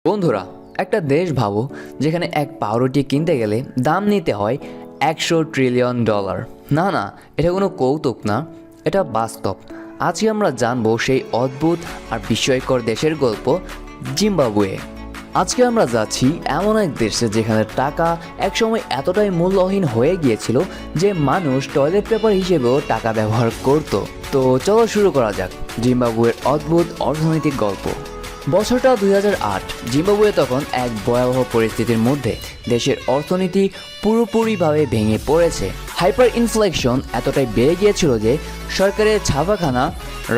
বন্ধুরা, একটা দেশ ভাবো যেখানে এক পাউরুটি কিনতে গেলে দাম নিতে হয় $100 ট্রিলিয়ন। না না, এটা কোনো কৌতুক না, এটা বাস্তব। আজকে আমরা জানবো সেই অদ্ভুত আর বিস্ময়কর দেশের গল্প, জিম্বাবুয়ে। আজকে আমরা যাচ্ছি এমন এক দেশে যেখানে টাকা একসময় এতটাই মূল্যহীন হয়ে গিয়েছিল যে মানুষ টয়লেট পেপার হিসেবেও টাকা ব্যবহার করত। তো চলো শুরু করা যাক জিম্বাবুয়ের অদ্ভুত অর্থনৈতিক গল্প। বছরটা 2008। জিম্বাবুয়ে তখন এক ভয়াবহ পরিস্থিতির মধ্যে। দেশের অর্থনীতি পুরোপুরিভাবে ভেঙে পড়েছে। হাইপার ইনফ্লেশন এতটাই বেড়ে গিয়েছিল যে সরকারের ছাপাখানা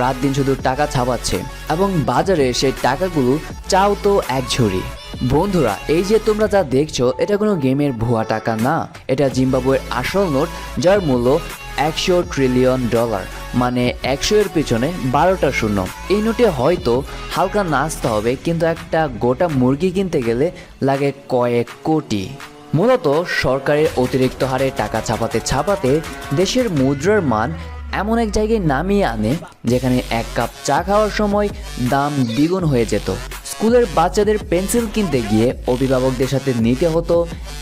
রাত দিন শুধু টাকা ছাপাচ্ছে এবং বাজারে সেই টাকাগুলো চাও তো এক ঝুড়ি। বন্ধুরা, এই যে তোমরা যা দেখছো, এটা কোনো গেমের ভুয়া টাকা না, এটা জিম্বাবুয়ের আসল নোট, যার মূল্য $100 ট্রিলিয়ন, মানে 100 এর পিছনে 12টা শূন্য। এই নোটে হয়তো হালকা নাচতে হবে, কিন্তু একটা গোটা মুরগি কিনতে গেলে লাগে কয়েক কোটি। মূলত সরকারের অতিরিক্ত হারে টাকা ছাপাতে দেশের মুদ্রার মান এমন এক জায়গায় নামিয়ে আনে যেখানে এক কাপ চা খাওয়ার সময় দাম দ্বিগুণ হয়ে যেত। স্কুলের বাচ্চাদের পেন্সিল কিনতে গিয়ে অভিভাবকদের সাথে নিতে হতো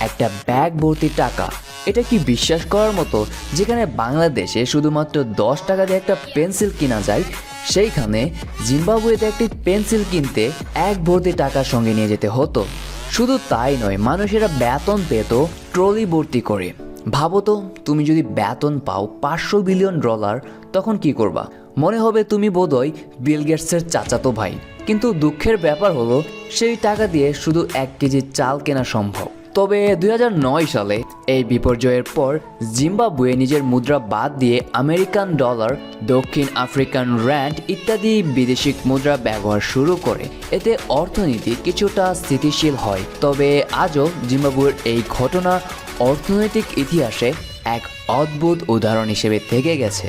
একটা ব্যাগ ভর্তি টাকা। এটা কি বিশ্বাস করার মতো? যেখানে বাংলাদেশে শুধুমাত্র 10 টাকা দিয়ে একটা পেন্সিল কিনা যায়, সেইখানে জিম্বাবুয়েতে একটি পেন্সিল কিনতে এক ভর্তি টাকা সঙ্গে নিয়ে যেতে হতো। শুধু তাই নয়, মানুষেরা বেতন পেত ট্রলি ভর্তি করে। ভাবো তো, তুমি যদি বেতন পাও $500 বিলিয়ন, তখন কি করবা? মনে হবে তুমি বোধহয় বিল গেটসের চাচাতো ভাই। কিন্তু দুঃখের ব্যাপার হলো, সেই টাকা দিয়ে শুধু 1 কেজি চাল কেনা সম্ভব। তবে 2009 সালে এই বিপর্যয়ের পর জিম্বাবুয়ে নিজের মুদ্রা বাদ দিয়ে আমেরিকান ডলার, দক্ষিণ আফ্রিকান র্যান্ড ইত্যাদি বিদেশি মুদ্রা ব্যবহার শুরু করে। এতে অর্থনীতি কিছুটা স্থিতিশীল হয়। তবে আজও জিম্বাবুয়ের এই ঘটনা অর্থনৈতিক ইতিহাসে এক অদ্ভুত উদাহরণ হিসেবে থেকে গেছে।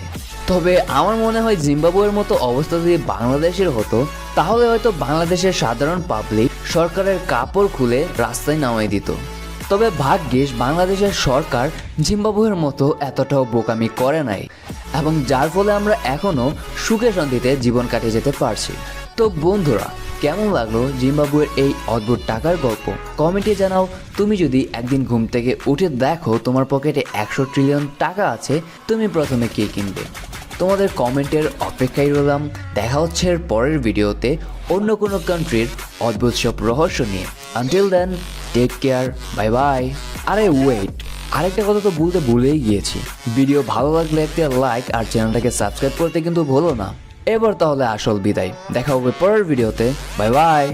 তবে আমার মনে হয় জিম্বাবুয়ের মতো অবস্থা যদি বাংলাদেশের হতো, তাহলে হয়তো বাংলাদেশের সাধারণ পাবলিক সরকারের কাপড় খুলে রাস্তায় নামিয়ে দিত। তবে ভাগ্যিস বাংলাদেশের সরকার জিম্বাবুয়ের মতো এতটাও বোকামি করে নাই, এবং যার ফলে আমরা এখনও সুখে শান্তিতে জীবন কাটিয়ে যেতে পারছি। তো বন্ধুরা, কেমন লাগলো জিম্বাবুয়ের এই অদ্ভুত টাকার গল্প? কমেন্টে জানাও। তুমি যদি একদিন ঘুম থেকে উঠে দেখো তোমার পকেটে 100 ট্রিলিয়ন টাকা আছে, তুমি প্রথমে কে কিনবে? তোমাদের কমেন্টের অপেক্ষায় রইলাম। দেখা হচ্ছে এর পরের ভিডিওতে অন্য কোনো কান্ট্রির অদ্ভুত সব রহস্য নিয়ে। Until then, take care, bye bye. আরে ওয়েট, আরেকটা কথা তো বলতে ভুলেই গিয়েছি। ভিডিও ভালো লাগলে একটা লাইক আর চ্যানেলটাকে সাবস্ক্রাইব করতে কিন্তু ভুলো না। এবার তাহলে আসল বিদায়, দেখা হবে পরের ভিডিওতে। Bye bye.